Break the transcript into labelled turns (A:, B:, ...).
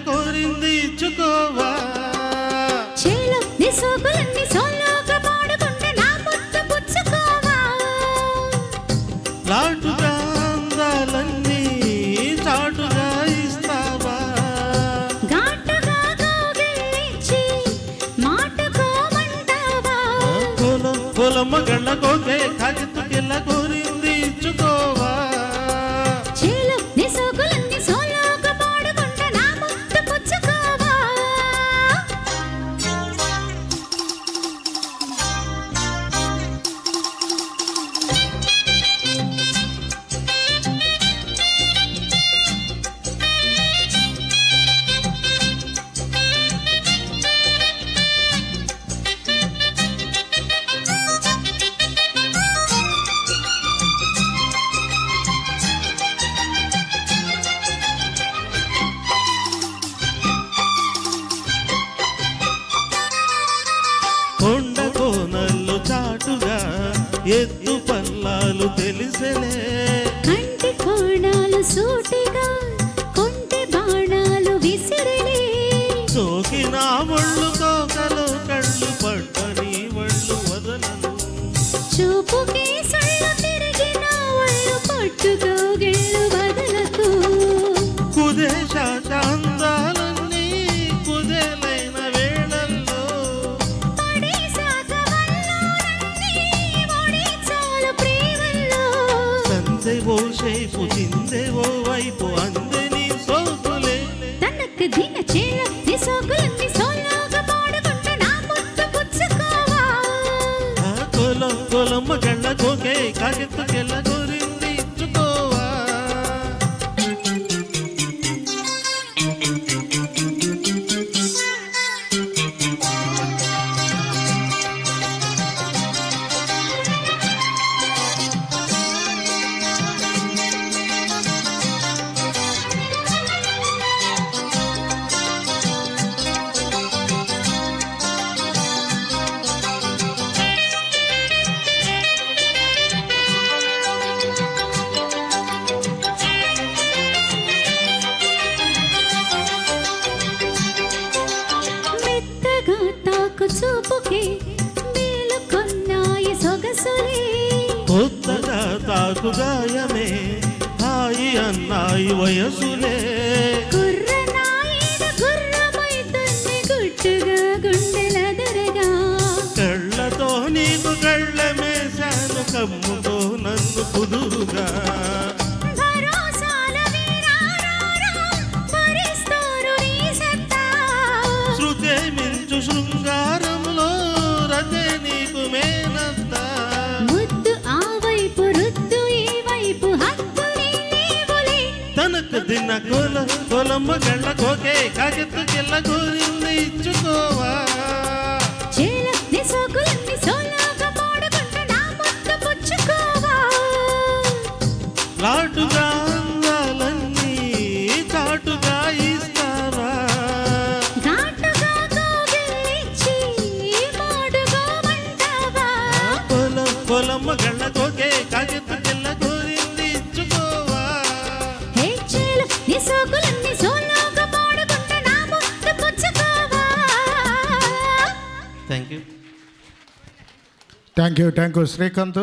A: కోరింది ఇచ్చుకోవా
B: చేలో నీ సోకులన్నీ సోలోగా పాడుకుంటే నా ముద్దు పుచ్చుకోవా
A: లాటుగా అందాలన్నీ చాటుగా ఇస్తావా
B: ఘాటుగా కౌగిలించి మాటుకోమంటావా
A: పొలమ్మ గళ్ళ కోకే కాగితకెళ్ళ కోరింది ఇచ్చుకోవా
B: చేలో నీ సోకులన్నీ సోలోగా పాడుకుంటే నా ముద్దు పుచ్చుకోవా
A: కొండ కోనల్లో చాటుగా ఎత్తు పల్లాలు తెలిసెలే
B: కంటి కోణాలు సూటిగా కొంటి బాణాలు విసిరిలే
A: సోకిన ఒళ్ళు తోకలు కళ్ళు పట్టని ఒళ్ళు వదలను
B: చూపుకి సళ్ళు తిరిగిన ఒళ్ళు పట్టుకోగిళ్ళు వదలకు
A: కుదేశాక అందాలన్నీ కుదేలైన వేళల్లో
B: పడేశాక వల్లోనన్నీ ఒడి చాలు ప్రేమల్లో
A: సందె ఓ షేపు చిందె ఓ వైపు అందని సోకులే
B: తనకు దిన చేల నీ సోకులన్నీ సోలోగా పాడుకుంటే నా ముద్దు పుచ్చుకోవా
A: కొలమ్మ గళ్ళ కోకే కాకెత్తుకెళ్ళ కోరింది ఇచ్చుకోవా
B: మెత్తగా తాకు చూపుకే మేలుకొన్నాయి సొగసులే
A: కొత్తగా తాకు గాయమే హాయి అన్నాయి వయసులే
B: గుర్రనాయిన గుర్రమైతుంది గుట్టుగా గుండెలదరగా
A: కళ్ళతో నీకు కళ్ళమేశాను కమ్ముతో నన్ను కుదురుగా
B: భరోసాల వీరారారా భరిస్తారు నీ సత్తా
A: శృతే మించు శృంగారంలో రతే నీకు మేనత్తా
B: ముద్దు ఆ వైపు రుద్దు ఈ వైపు హద్దులే లేవులే
A: తనకు దిన్న కొలమ్మ గళ్ళ కోకే కాకెత్తుకెళ్ళ కోరింది ఇచ్చుకోవా
B: చేల నీ సోకులన్నీ సోలోగా పాడుకుంటే నా ముద్దు పుచ్చుకోవా
A: లాటుగా అందాలన్నీ చాటుగా ఇస్తావా
B: ఘాటుగా కౌగిలించి మాడుకోమంటావా
A: పొలమ్మ గళ్ళ కోకే కాకెత్తుకెళ్ళ కోరింది ఇచ్చుకోవా
B: హే చేలు నీ సోకులన్నీ సోలోగా పాడుకుంటే నా ముద్దు పుచ్చుకోవా
A: thank you
C: thank you Srikanth.